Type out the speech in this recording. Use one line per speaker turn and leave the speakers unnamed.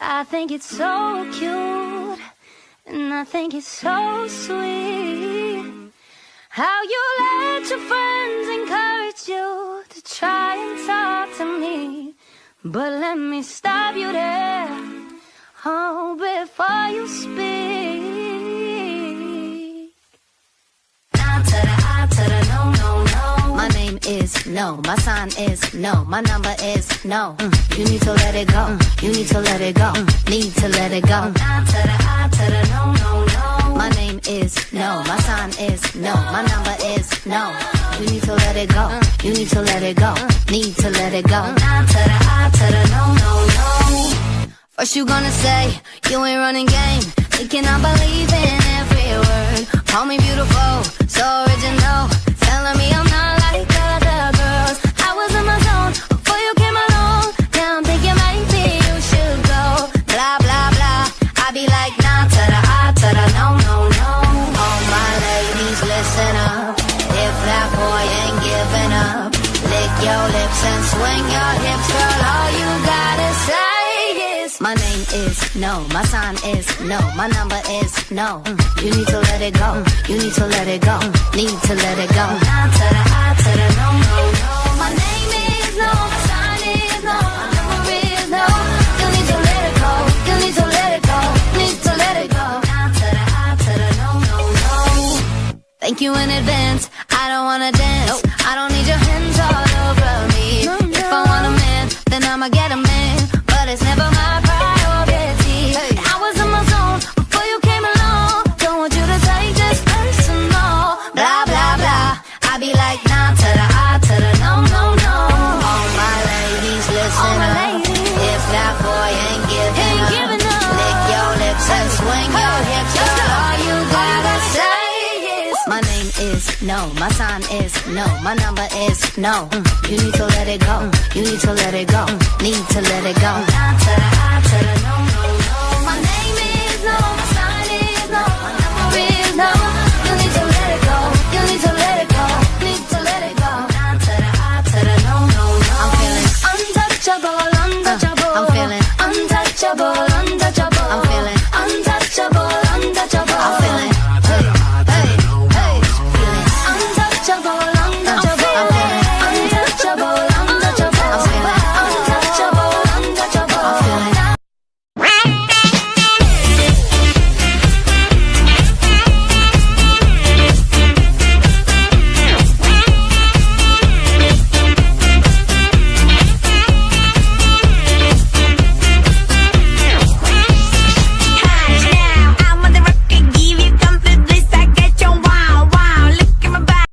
I think it's so cute, and I think it's so sweet how you let your friends encourage you to try and talk to me. But let me stop you there, oh, before you speak. Nah to the I to the no, no, no. My name is no, my sign is no, my number is no. You need to let it go, you need to let it go, need to let it go. Nah to the I to the no, no, no. My name is no, my sign is no, my number is no. You need to let it go, you need to let it go, need to let it go. Nah to the I to the no, no, no. First you gonna say you ain't running game, thinking I believe in every word. Call me beautiful, so original, telling me I'm not like other girls. I was in my zone before you came along. Now I'm thinking maybe you should go. Blah blah blah, I be like nah to the I to the no, no, no. All my ladies listen up, if that boy ain't giving up, lick your lips and swing your hips, girl. All you gotta say, my name is no, my sign is no, my number is no. You need to let it go, you need to let it go, need to let it go. Nah to the I to the no, no, no. My name is no, my sign is no, my number is no. You need to let it go, you need to let it go, need to let it go. Nah to the I to the no, no, no. Thank you in advance, I don't wanna dance, I don't need your hands all over me. If I want a man, then I'ma get a man, but it's never my priority. I was in my zone before you came along, don't want you to take this personal. Blah blah blah, I be like nah to the I to the no, no, no. All my ladies listen up, if that boy ain't giving up, lick your lips and swing your hips, girl. All you gotta say is my name is no, my sign is no, my number is no. You need to let it go, you need to let it go, need to let it go. Nah to the I to the no, no, no. My name is no.